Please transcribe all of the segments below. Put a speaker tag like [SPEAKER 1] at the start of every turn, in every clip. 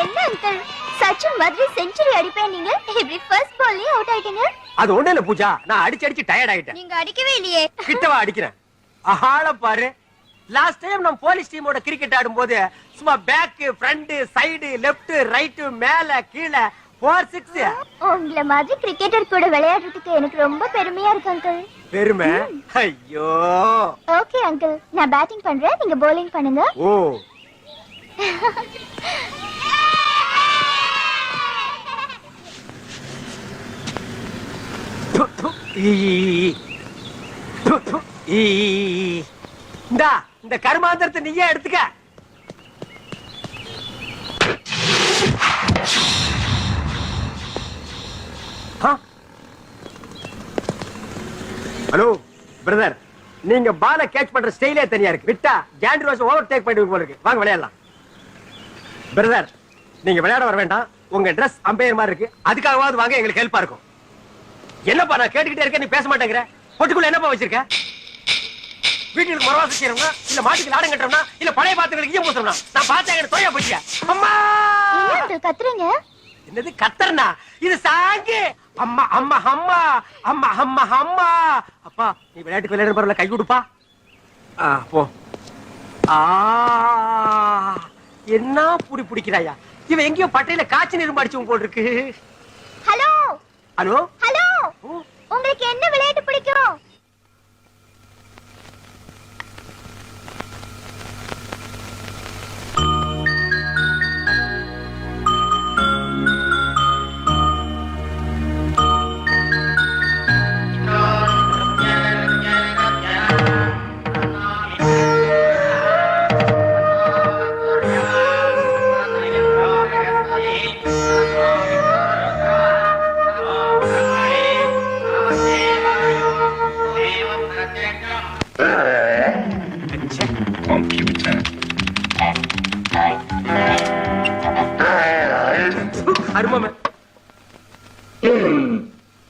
[SPEAKER 1] என்ன அங்கிள் சச்சின் மாதிரி செஞ்சுரி அடிப்பேன் நீங்க இப்படி ஃபர்ஸ்ட் பால்லே அவுட் ஆயிட்டீங்க.
[SPEAKER 2] அது ஒண்ணு இல்ல பூஜா, நான் அடிச்சு டயர்ட் ஆயிட்டேன்.
[SPEAKER 1] நீங்க அடிக்கவே இல்லையே.
[SPEAKER 2] கிட்டவா அடிக்கிறேன். ஆள பாரு. லாஸ்ட் டைம் நம்ம போலீஸ் டீமோட கிரிக்கெட் ஆடும்போது சும்மா back front side left right மேல கீழ 4-6.
[SPEAKER 1] உங்கள மாதிரி கிரிக்கெட்டர் கூட விளையாடுறதுக்கு எனக்கு ரொம்ப பெருமையா இருக்கு அங்கிள்.
[SPEAKER 2] பெருமை? ஐயோ.
[SPEAKER 1] ஓகே அங்கிள், நான் பேட்டிங் பண்றேன், நீங்க bowling பண்ணுங்க.
[SPEAKER 2] ஓ. இந்த கர்மாந்திரத்தை நீயே எடுத்துக்க. ஹலோ பிரதர், நீங்க பால கேட்ச் பண்ற ஸ்டைலே தனியா இருக்கு. விட்டா ஜாண்ட்ரோஸ் ஓவர் டேக் பண்ணிட்டு போல இருக்கு. வாங்க விளையாடலாம். பிரதர், நீங்க விளையாட வர வேண்டாம். உங்க Dress அம்பையர் மாதிரி இருக்கு. அதுக்காகவாவது வாங்க, எங்களுக்கு ஹெல்ப்பா இருக்கும். என்னப்பா நான் கேட்டுக்கிட்டே இருக்கேன், நீ பேச மாட்டேங்கிற. பொட்டுக்குள்ள என்னப்பா வச்சிருக்க? வீட்டுக்கு மரவாசம் செய்யறோம்னா இல்ல மாட்டுக்கு லாடம் கட்டுறோம்னா இல்ல பழைய பாத்திரங்களுக்கு ஈயம் பூசுறோம்னா நான் பார்த்தா எனக்கு தொய்யா போச்சியா. அம்மா
[SPEAKER 1] என்ன கத்துறீங்க?
[SPEAKER 2] என்னது கத்தறனா? இது சாங்கு. அம்மா அம்மா அம்மா அம்மா அம்மா அம்மா. அப்பா நீ விளையாட்டுக்கு விளையாடுற பரவாயில்ல, கை கொடுப்பா. போ. என்ன புடி பிடிக்கிறாயா? இவன் எங்கேயோ பட்டையில காய்ச்சி நிரும்பு அடிச்சவன் போல் இருக்கு.
[SPEAKER 1] ஹலோ
[SPEAKER 2] ஹலோ
[SPEAKER 1] ஹலோ, உங்களுக்கு என்ன விளையாட்டு பிடிக்கும்?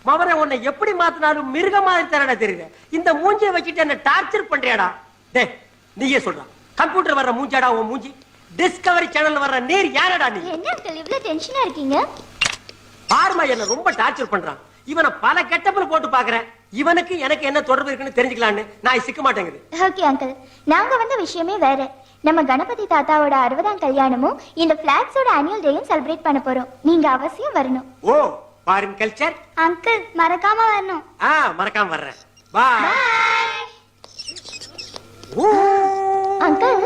[SPEAKER 1] மவரை உன்னை எப்படி மாத்தினாலும் மிருக மாதிரி தரடா தெரியுது. இந்த மூஞ்சியை வச்சுட்டு என்ன டார்ச்சர் பண்றியாடா? டேய் நீயே சொல்றா, கம்ப்யூட்டர் வர்ற மூஞ்சாடா உன் மூஞ்சி? டிஸ்கவரி சேனல்ல வர்ற நேர் யாரடா நீ? என்ன அங்கிள் இவ்ளோ டென்ஷனா இருக்கீங்க?
[SPEAKER 2] பார்மா என்ன ரொம்ப டார்ச்சர் பண்றான். இவனை பல கெட்டப்புல போட்டு பாக்குறேன். இவனுக்கு எனக்கு என்ன தொடர்பு இருக்குன்னு தெரிஞ்சுக்கலான்னு நான் சிக்க மாட்டேங்குது.
[SPEAKER 1] ஓகே அங்கிள், நாங்க வந்த விஷயமே வேற. நம்ம கணபதி தாத்தாவோட 60ஆம் கல்யாணமும் இந்த பிளாக்ஸோட ஆனுவல் டேயும் செலிப்ரேட் பண்ண போறோம். நீங்க அவசியம் வரணும்.
[SPEAKER 2] ஓ, ஃபாரின் கல்ச்சர்.
[SPEAKER 1] அங்கிள் மறக்காம வரணும்.
[SPEAKER 2] மறக்காம வர்றேன். பாய்.
[SPEAKER 1] Uncle,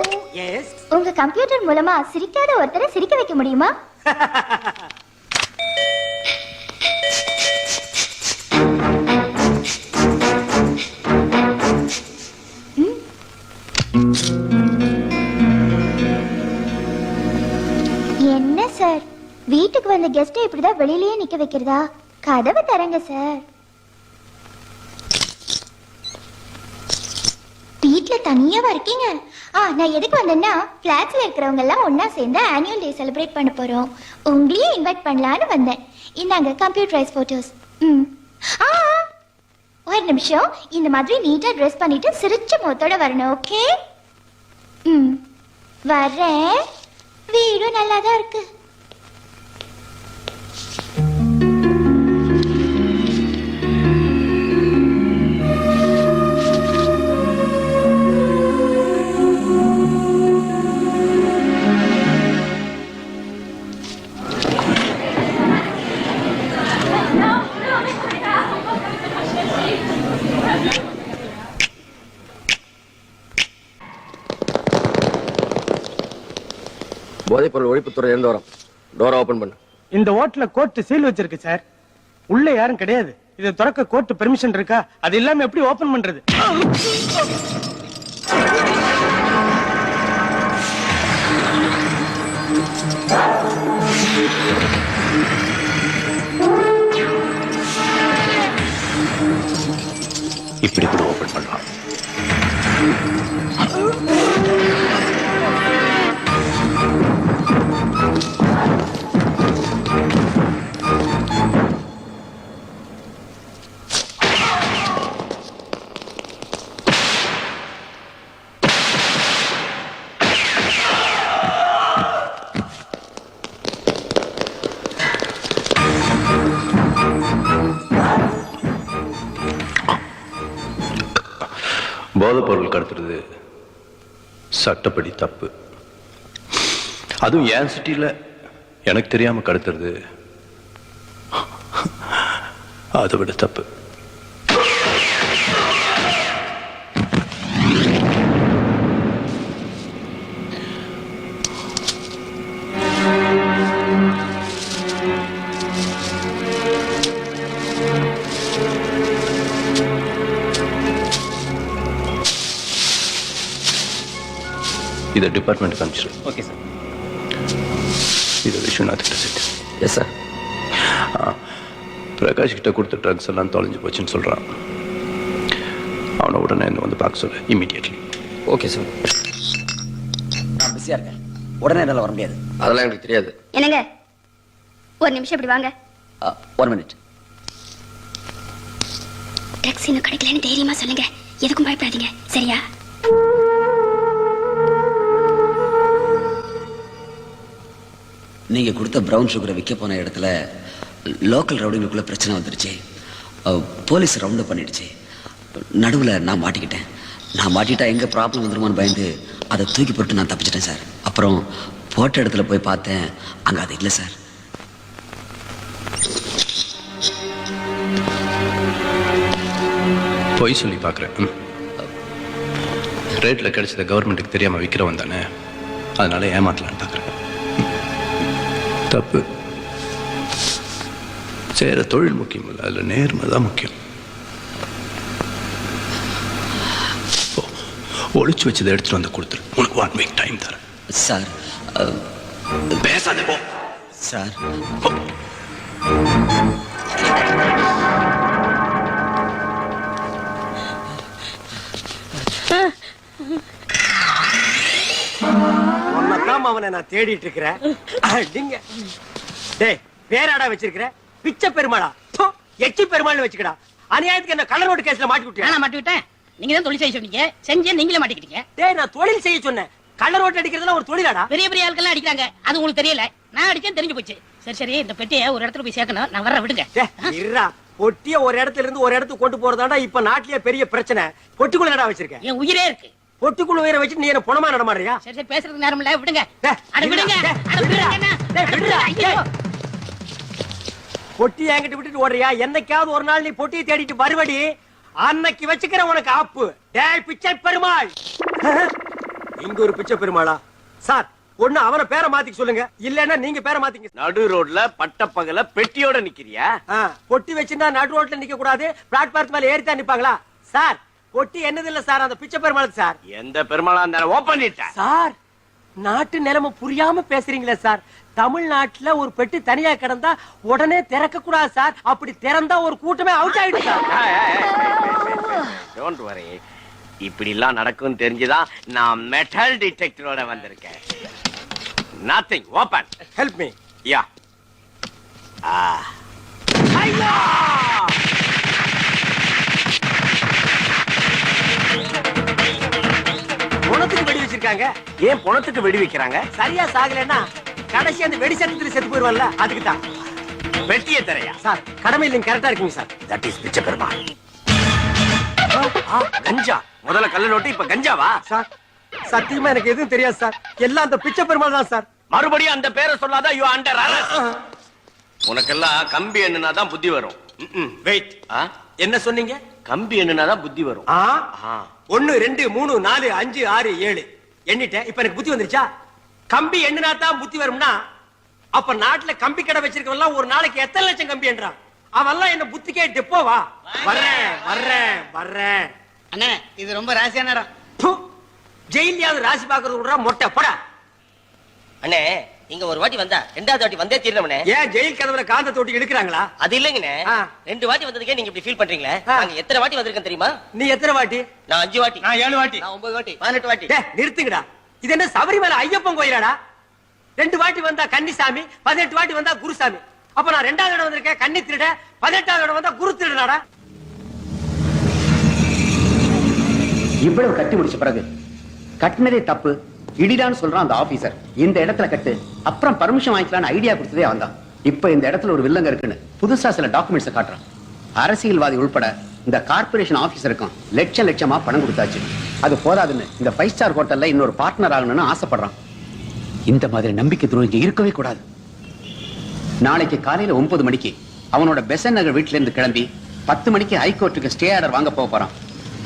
[SPEAKER 2] yes.
[SPEAKER 1] உங்க கம்ப்யூட்டர் மூலமா சிரிக்காத ஒருத்தரை சிரிக்க வைக்க முடியுமா? என்ன சார், வீட்டுக்கு வந்த கெஸ்ட் இப்படிதான் வெளியிலேயே நிக்க வைக்கிறதா? கதவை தரங்க சார். வீட்ல தனியாவா இருக்கீங்க? நான் எதுக்கு வந்தேன்னா, பிளாட்ஸ்ல இருக்கிறவங்க எல்லாம் ஒன்னா சேர்ந்து ஆனுவல் டே செலிப்ரேட் பண்ண போறோம். உங்களையும் இன்வைட் பண்ணலான்னு வந்தேன். இந்தாங்க கம்ப்யூட்டரைஸ் போட்டோஸ். ஒரு நிமிஷம், இந்த மாதிரி நீட்டா ட்ரெஸ் பண்ணிட்டு சிரிச்ச முகத்தோட வரணும். ஓகே? வரேன். வீடு நல்லாதான் இருக்கு.
[SPEAKER 3] போதைப்பொருள் ஒழிப்புத்துறை இருந்து வரோம். டோர் ஓபன் பண்ணு.
[SPEAKER 4] இந்த ஹோட்டல்ல கோர்ட் சீல் வச்சிருக்கு சார். உள்ள யாரும் கிடையாது. இதை திறக்க கோர்ட் பெர்மிஷன் இருக்கா? அது இல்லாம எப்படி ஓபன் பண்றது?
[SPEAKER 5] இப்படி கூட ஓபன் பண்ணலாம். போதைப் பொருள் கடத்துறது சட்டப்படி தப்பு. அதுவும் என் சிட்டியில் எனக்கு தெரியாம கடத்துறது அதை விட தப்பு. இதை டிபார்ட்மெண்ட் அனுப்பிச்சிரு.
[SPEAKER 3] Okay sir.
[SPEAKER 5] இதை விஸ்வநாத் கிட்ட சேர்த்து.
[SPEAKER 3] Yes sir.
[SPEAKER 5] பிரகாஷ் கிட்ட கொடுத்த ட்ரக்ஸ் எல்லாம் தொலைஞ்சு போச்சுன்னு சொல்றான். அவனை உடனே என்ன வந்து பார்க்க சொல்லு இமீடியட்லி.
[SPEAKER 3] Okay sir.
[SPEAKER 6] நான் பிஸியா இருக்கேன், உடனே என்னால வர முடியாது.
[SPEAKER 3] அதெல்லாம் எனக்கு தெரியாது.
[SPEAKER 7] என்னங்க ஒரு நிமிஷம் இப்படி வாங்க.
[SPEAKER 6] 1 minute.
[SPEAKER 7] ட்ரக்ஸ் இன்னும் கிடைக்கலன்னு தைரியமா சொல்லுங்க, எதுக்கும் பயப்படாதீங்க, சரியா?
[SPEAKER 6] நீங்க கொடுத்த பிரவுன் சுகரை விற்க போன இடத்துல லோக்கல் ரவுடிங்களுக்குள்ள பிரச்சனை வந்துருச்சு. போலீஸ் ரவுண்ட் பண்ணிடுச்சு. நடுவில் நான் மாட்டிக்கிட்டேன். நான் மாட்டிட்டா எங்க ப்ராப்ளம் வந்துருமான்னு பயந்து அதை தூக்கி போட்டு நான் தப்பிச்சிட்டேன் சார். அப்புறம் போட்ட இடத்துல போய் பார்த்தேன், அங்க அது இல்லை சார்.
[SPEAKER 5] பொய் சொல்லி பார்க்குறேன். ரேட்டில் கிடைச்சத கவர்மெண்ட்டுக்கு தெரியாமல் விற்கிறவன் தானே, அதனால ஏமாத்தலான்னு பார்க்குறேன். தப்பு. செய்கிற தொழில் முக்கியம் இல்லை, அதில் நேர்மை தான் முக்கியம். ஒளிச்சு வச்சதை எடுத்துட்டு வந்து கொடுத்துரு. உனக்கு 1 week டைம் தரேன்.
[SPEAKER 6] சார்
[SPEAKER 5] பேசாதே போ.
[SPEAKER 6] சார்
[SPEAKER 2] உன்னதான் அவனை நான் தேடிட்டு இருக்கிறேன். அடிங்க. டேய் பேராடா வச்சிருக்கிற? பிச்சை பெருமாளா? தோ, எச்சி பெருமாள்னு வச்சுக்கடா. அநியாயத்துக்கு என்ன கள்ள நோட்டு கேஸ்ல மாட்டி விட்டியா?
[SPEAKER 8] நான் மாட்டிவிட்டேன். நீங்க தான் தொழில் செய்ய சொன்னீங்க, செஞ்சே நீங்களே மாட்டிக்கிட்டீங்க.
[SPEAKER 2] டேய் நான் தொழில் செய்ய சொன்னேன். கள்ள நோட்டு அடிக்கிறதுலாம் ஒரு தொழிலாடா?
[SPEAKER 8] பெரிய பெரிய ஆட்கள்லாம் அடிக்கிறாங்க, அது உங்களுக்கு தெரியல. நான் அடிச்சேன், தெரிஞ்சு போச்சு. சரி சரி, இந்த பெட்டியை ஒரு இடத்துல போய் சேர்க்கணும், நான் வர்ற விடுங்க.
[SPEAKER 2] இருடா, பொட்டிய ஒரு இடத்துல இருந்து ஒரு இடத்துக்கு கொண்டு போறதாண்டா இப்ப நாட்டிலேயே பெரிய பிரச்சனை. பொட்டிக்குள்ள என்னடா வச்சிருக்க?
[SPEAKER 8] என் உயிரே இருக்கு.
[SPEAKER 2] பொட்டிக்குள்ள உயிரை வச்சு நீ என்ன புணமா நடமாடுறியா?
[SPEAKER 8] சரி சரி, பேசுறதுக்கு நேரம் இல்ல, விடுங்க.
[SPEAKER 2] டேய்,
[SPEAKER 8] அட விடுங்க,
[SPEAKER 2] டேய்,
[SPEAKER 8] அட
[SPEAKER 2] விடுடா.
[SPEAKER 8] விடுங்க.
[SPEAKER 2] டேய், விடுடா.
[SPEAKER 8] ஐயோ.
[SPEAKER 2] பொட்டி என்கிட்ட விட்டுட்டு ஓடுறியா? என்னைக்காவது ஒரு நாள் நீ பொட்டியை தேடிட்டு வருவடி, அன்னைக்கு வச்சுக்கிற உனக்கு ஆப்பு. டேய் பிச்சை பெருமாள். இங்க ஒரு பிச்சை பெருமாளா? சார் ஒண்ணு அவன பேரை மாத்திக்க சொல்லுங்க, இல்லன்னா நீங்க பேரை மாத்திங்க.
[SPEAKER 9] நடு ரோட்ல பட்டப்பகல பெட்டியோட நிக்கிறியா?
[SPEAKER 2] பொட்டி வச்சிருந்தா நடு ரோட்ல நிக்க கூடாது, பிளாட்பார்த் மேல ஏறித்தான் நிப்பாங்களா? சார் பொட்டி என்னது இல்ல சார், அந்த பிச்சை பெருமாளுக்கு சார்.
[SPEAKER 9] எந்த பெருமாளா இருந்தாலும் ஓபன் பண்ணிட்ட
[SPEAKER 2] சார் நாட்டு நிலைமை புரியாம பேசுறீங்களே சார். தமிழ்நாட்டுல ஒரு பெட்டி தனியா கிடந்தா உடனே திறக்க கூடாது சார். அப்படி திறந்தா ஒரு கூட்டமே அவுட் ஆயிடும் சார்.
[SPEAKER 9] Don't worry. இப்படி எல்லாம் நடக்கும் தெரிஞ்சுதான் நான் மெட்டல் டிடெக்டரோட வந்திருக்கேன். Nothing, open.
[SPEAKER 2] Help me.
[SPEAKER 9] Yeah. ஐயா!
[SPEAKER 2] உனத்துக்கு வெடி வச்சிருக்காங்க.
[SPEAKER 9] ஏன் பணத்துக்கு வெடி வைக்கிறாங்க?
[SPEAKER 2] சரியா சாகலன்னா கடைசி அந்த வெடி சத்தத்துல செத்து போயிருவான்ல, அதுக்கு தான்.
[SPEAKER 9] வெட்டிய தரையா?
[SPEAKER 2] சார் கடமை இல்லைங்க, கரெக்டா இருக்குங்க சார்.
[SPEAKER 9] தட் இஸ் பிச்சை பெருமாள். கஞ்சா. முதல்ல கள்ள நோட்டு, இப்ப கஞ்சாவா?
[SPEAKER 2] சார் சத்தியமா எனக்கு எதுவும் தெரியாது சார். எல்லாம் அந்த பிச்சை பெருமாள் தான் சார்.
[SPEAKER 9] மறுபடியும் அந்த பேரை சொல்லாத. You under arrest. உனக்கெல்லாம் கம்பி எண்ணுனாதான் புத்தி வரும்.
[SPEAKER 2] வெயிட், என்ன சொன்னீங்க?
[SPEAKER 9] கம்பி எண்ணுனாதான் புத்தி வரும்.
[SPEAKER 2] 1 2 3 4 5 6 7 எண்ணிட்டேன். இப்ப எனக்கு புத்தி வந்துருச்சா? கம்பி எண்ணினா தான் புத்தி வரும்னா, அப்ப நாட்டுல கம்பி கடை வச்சிருக்கவெல்லாம் ஒரு நாளைக்கு எத்தனை லட்சம் கம்பி என்றான்? அவெல்லாம் என்ன புத்திக்கே டெப்போவா? வர்றேன் வர்றேன் வர்றேன்.
[SPEAKER 8] அண்ணே, இது ரொம்ப ராசியான இடம்.
[SPEAKER 2] ஜெயிலியாவது ராசி பாக்குறது விடுறா மொட்டை போடா.
[SPEAKER 10] அண்ணே, இங்க ஒரு வாட்டி வந்தா 2வது வாட்டி வந்தே தீரணும்னே.
[SPEAKER 2] ஏன் ஜெயில் கதவுல காந்த தொட்டி எடுக்கிறாங்களா?
[SPEAKER 10] அது இல்லங்கண்ணே, 2 வாட்டி வந்ததுக்கே நீங்க இப்படி ஃபீல் பண்றீங்களே. நாங்க எத்தனை வாட்டி வந்திருக்கேன் தெரியுமா?
[SPEAKER 2] நீ எத்தனை வாட்டி?
[SPEAKER 10] நான் 5 வாட்டி.
[SPEAKER 4] நான் 7 வாட்டி.
[SPEAKER 10] நான் 9 வாட்டி. 18 வாட்டி.
[SPEAKER 2] நிறுத்துங்கடா. இது என்ன சபரிமலை ஐயப்பன் கோயிலாடா? 2 வாட்டி வந்தா கன்னிசாமி, 18 வாட்டி வந்தா குருசாமி. அப்ப நான் 2வது இடம் வந்திருக்கேன் கன்னி திருட, 18வது இடம் வந்தா குரு திருடனாடா?
[SPEAKER 6] இவ்வளவு கட்டி முடிச்ச பிறகு கட்டினதே தப்பு, இடிடான்னு சொல்றான் அந்த ஆபீசர். இந்த இடத்துல கட்டு, அப்புறம் பர்மிஷன் வாங்கிக்கலாம்னு ஐடியா கொடுத்ததே அவன் தான். இப்ப இந்த இடத்துல ஒரு வில்லங்க இருக்குன்னு புதுசா சில டாக்குமெண்ட்ஸ் காட்டுறான். அரசியல்வாதி உள்பட
[SPEAKER 11] இந்த கார்பரேஷன் ஆபீசருக்கும் லட்சமா பணம் கொடுத்தாச்சு. அது போதாதுன்னு இந்த 5 ஸ்டார் ஹோட்டல்ல இன்னொரு பார்ட்னர் ஆகணும்னு ஆசைப்படுறான். இந்த மாதிரி நம்பிக்கை துரோகம் இங்க இருக்கவே கூடாது. நாளைக்கு காலையில 9 மணிக்கு அவனோட பெசன் நகர் வீட்டுல இருந்து கிளம்பி 10 மணிக்கு ஹைகோர்ட்டுக்கு ஸ்டே ஆர்டர் வாங்க போறான்.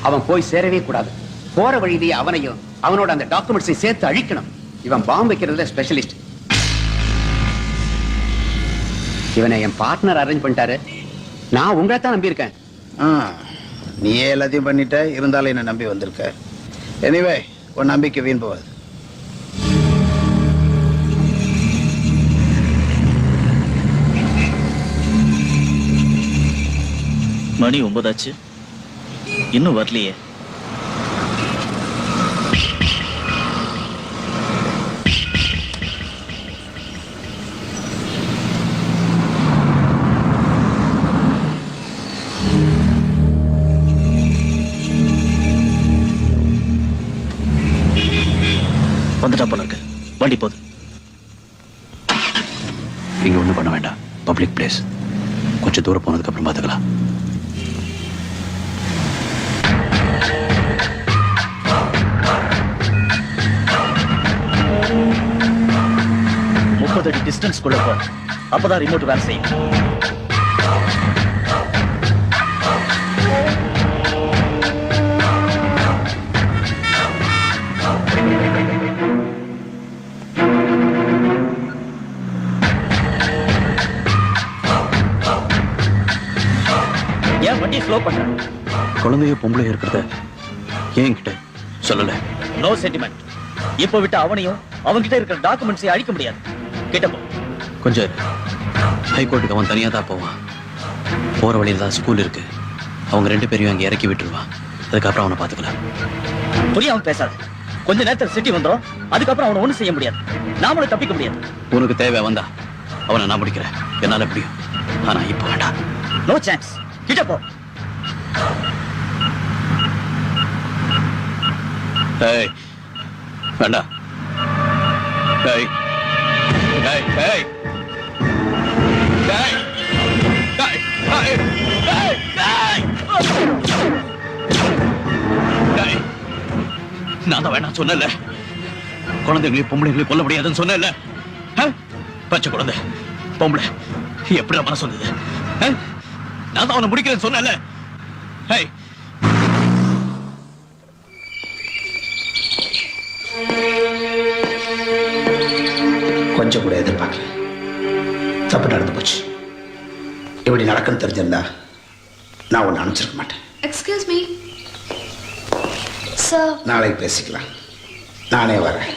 [SPEAKER 11] அவன் போய் சேரவே கூடாது. போற வழியிலேயே அவனையும் அவனோட அந்த டாக்குமெண்ட்ஸையும் சேர்த்து அழிக்கணும். இவன் பாம்பு வைக்கிறதுல ஸ்பெஷலிஸ்ட். இவனை என் பார்ட்னர் அரேஞ்ச் பண்ணிட்டாரு. நான் உங்களை தான் நம்பி இருக்கேன்.
[SPEAKER 4] நீயே எல்லாத்தையும் பண்ணிட்ட, இருந்தாலும் என்ன நம்பி வந்திருக்க. எனிவே உன் நம்பிக்கை வீண் போகாது.
[SPEAKER 12] மணி 9 ஆச்சு, இன்னும் வரலையே. வந்துட்டா போல இருக்கு. வண்டி போகுது.
[SPEAKER 5] நீங்க ஒண்ணும் பண்ண வேண்டாம். Public place. கொஞ்சம் தூரம் போனதுக்கு அப்புறம் பாத்துக்கலாம்.
[SPEAKER 12] டிஸ்டன்ஸ் குள்ள போ. அப்பதான் ரிமோட் வேலை செய்யும். ஏன் வண்டியை ஸ்லோ பண்ற?
[SPEAKER 5] குழந்தைய பொம்பளை இருக்கிறத ஏன் கிட்ட சொல்லல?
[SPEAKER 12] No sentiment. இப்ப விட்டு அவனையும் அவன்கிட்ட இருக்கிற டாக்குமெண்ட்ஸையும் அழிக்க முடியாது. கிட்ட போ.
[SPEAKER 5] கொஞ்சம் ஹைகோர்ட்டுக்கு அவன் தனியா தான் போவான். போற வழியில தான் ஸ்கூல் இருக்கு. அவங்க 2 பேரையும் அங்கே இறக்கி விட்டுருவான். அதுக்கப்புறம் அவனை பாத்துக்கலாம்.
[SPEAKER 12] புரியாம பேசாத. கொஞ்ச நேரத்தில் சிட்டி வந்துடும். அதுக்கப்புறம் அவனை ஒண்ணும் செய்ய முடியாது. நாமளும் தப்பிக்க முடியாது.
[SPEAKER 5] உனக்கு தேவை வந்தா அவனை நான் முடிக்கிறேன். என்னால முடியும். ஆனா இப்ப வேண்டாம்.
[SPEAKER 12] No chance. கிட்ட போ.
[SPEAKER 5] ஏய் வேண்டாம். ஏய் ஏய் ஏய் ஏய் ஏய் ஏய் ஏய் நான் தான் வேணாம் சொன்னேன்ல. குழந்தைங்களையும் பொம்பளைங்களையும் கொல்ல முடியாதுன்னு சொன்னேன்ல. பச்சை குழந்தை பொம்பளை எப்படி மனசு வந்தது? நான் தான் அவனை முடிக்கிறேன்னு சொன்னேன்ல. ஏய்
[SPEAKER 4] கொஞ்சம் கூட எதிர்பார்க்கல. தப்பு நடந்து போச்சு. இப்படி நடக்குன்னு தெரிஞ்சிருந்தா நான் ஒன்று அனுப்பிச்சிருக்க மாட்டேன்.
[SPEAKER 7] Excuse me sir.
[SPEAKER 4] நாளைக்கு பேசிக்கலாம். நானே வரேன்.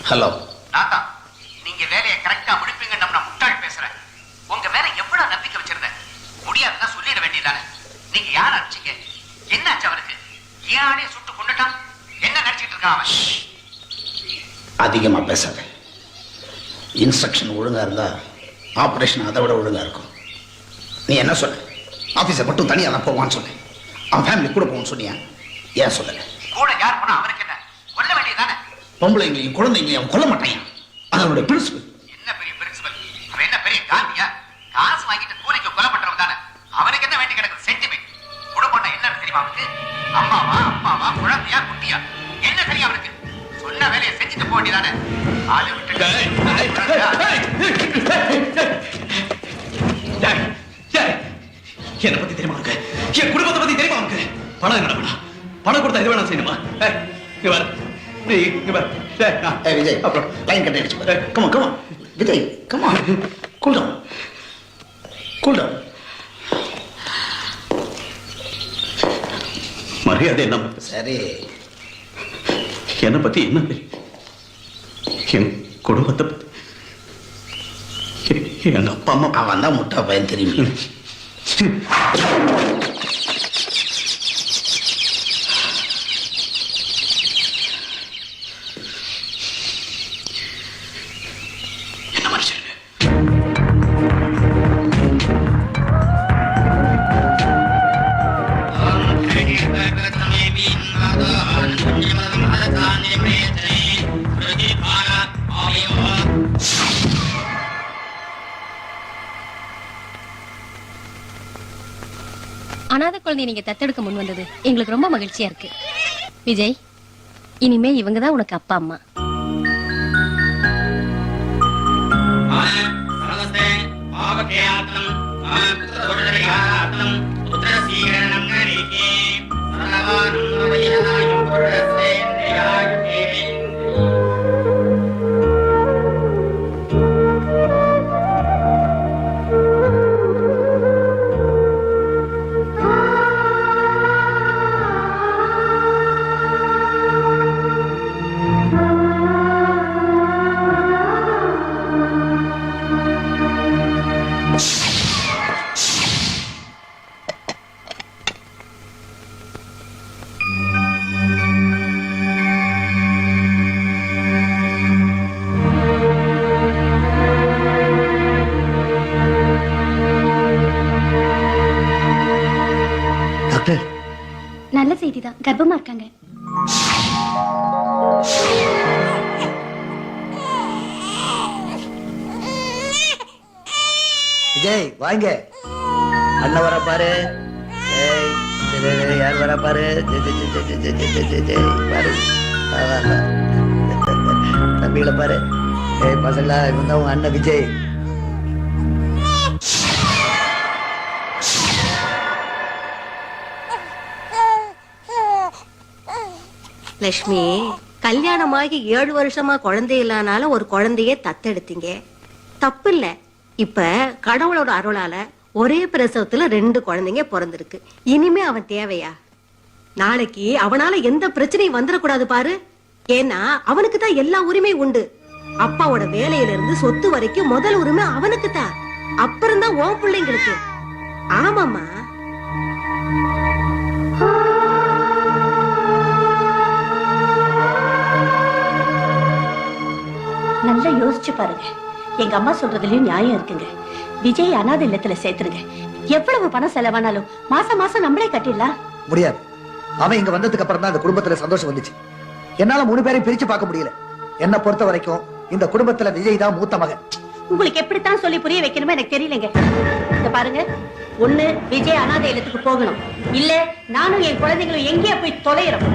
[SPEAKER 4] ஹலோ.
[SPEAKER 11] நீங்க வேலையை கரெக்டா முடிப்பீங்க. நான் முட்டாள் பேசுறேன். உங்க மேல எவ்வளவு நம்பிக்கை வச்சிருந்தேன். முடியாதுன்னா சொல்லிட வேண்டியதானே. நீங்க யார் அனுப்பிச்சீங்க? என்னாச்சு அவனுக்கு? ஏன் ஆளைய சுட்டு கொண்டுட்டான்? என்ன நினைச்சிட்டு இருக்கான் அவன்?
[SPEAKER 4] அதிகமா பேசாத. இன்ஸ்ட்ரக்ஷன் ஒழுங்கா இருந்தா ஆபரேஷன் அதை விட ஒழுங்கா இருக்கும். நீ என்ன சொல்ல? ஆபீஸை மட்டும் தனியா தான் போவான்னு சொன்னேன். அவன் ஃபேமிலி கூட போவான்னு சொன்னியா? ஏன் சொல்லல?
[SPEAKER 11] கூட யார் போனா அவனுக்கு என்ன? கொல்ல வேண்டியதானே.
[SPEAKER 4] பொம்பளைங்களையும் குழந்தைங்களையும் அவன் கொல்ல மாட்டான். அதனுடைய பிரின்சிபல்.
[SPEAKER 11] என்ன பெரிய பிரின்சிபல்? அவன் என்ன பெரிய காந்தியா? காசு வாங்கிட்டு கூலிக்கு கொலை பண்றவன் தானே. அவனுக்கு என்ன வேண்டி கிடக்குது? சென்டிமெண்ட். குடும்பம்னா என்னன்னு தெரியுமா அவனுக்கு? அம்மாவா அப்பாவா குழந்தையா குட்டியா என்ன தெரியும் அவனுக்கு? சொன்ன வேலையை செஞ்சுட்டு போக வேண்டியதானே. ஆளு விட்டு
[SPEAKER 5] என்ன பத்தி தெரியுமா உனக்கு? என் குடும்பத்தை பத்தி தெரியுமா உனக்கு? பணம் என்ன வேணா? பணம் கொடுத்தா இது வேணா செய்யணுமா?
[SPEAKER 4] விஜய் அப்புறம் லைன் கட் அடிச்சு. Comma comma Vijay comma. Cool down cool down.
[SPEAKER 5] மரியாதை என்ன?
[SPEAKER 4] சரி.
[SPEAKER 5] என்னை பத்தி என்ன தெரியும்? என் குடும்பத்தை பத்தி, எங்க அப்பா அம்மா.
[SPEAKER 4] அவன் தான் முட்டா பையன் தெரியும்.
[SPEAKER 5] என்ன மனுஷன்?
[SPEAKER 7] அனாதை குழந்தைய நீங்க தத்தெடுக்க முன் வந்தது எங்களுக்கு ரொம்ப மகிழ்ச்சியா இருக்கு. விஜய், இனிமே இவங்கதான் உனக்கு அப்பா அம்மா. நல்ல செய்திதான், கர்ப்பமா இருக்காங்க.
[SPEAKER 12] விஜய் வாங்க, அண்ணன் வர பாரு. யார் வர பாரு. பாரு தம்பிகளை பாரு. பசங்களா, இவன் தான் உங்க அண்ணன் விஜய்.
[SPEAKER 13] லட்சுமி, கல்யாணமாகி 7 வருஷமா குழந்தை இல்லானால ஒரு குழந்தைய தத்தெடுத்தீங்க, தப்பு இல்ல. இப்ப கடவுளோட அருளால ஒரே பிரசவத்துல 2 குழந்தைங்க பிறந்திருக்கு. இனிமே அவன் தேவையா? நாளைக்கு அவனால எந்த பிரச்சனையும் வந்துடக்கூடாது பாரு. ஏன்னா அவனுக்கு தான் எல்லா உரிமையும் உண்டு. அப்பாவோட வேலையில இருந்து சொத்து வரைக்கும் முதல் உரிமை அவனுக்கு தான். அப்புறம் தான் உன் பிள்ளைங்களுக்கு. ஆமாமா.
[SPEAKER 8] நல்லா யோசிச்சு பாருங்க. எங்க அம்மா சொல்றதுலயும் நியாயம் இருக்குங்க. விஜய் அனாதை இல்லத்துல சேர்த்துருங்க. எவ்வளவு பணம் செலவானாலும் மாசம் மாசம் நம்மளே கட்டிடலாம்.
[SPEAKER 12] முடியாது. அவன் இங்க வந்ததுக்கு அப்புறம் தான் அந்த குடும்பத்துல சந்தோஷம் வந்துச்சு. என்னால 3 பேரையும் பிரிச்சு பார்க்க முடியல. என்ன பொறுத்த வரைக்கும் இந்த குடும்பத்துல விஜய் தான் மூத்த மகன்.
[SPEAKER 8] உங்களுக்கு எப்படித்தான் சொல்லி புரிய வைக்கணுமோ எனக்கு தெரியலங்க. இத பாருங்க, ஒண்ணு விஜய் அனாதை இல்லத்துக்கு போகணும், இல்ல நானும் என் குழந்தைங்களும் எங்கேயா போய் தொலைகிறோம்.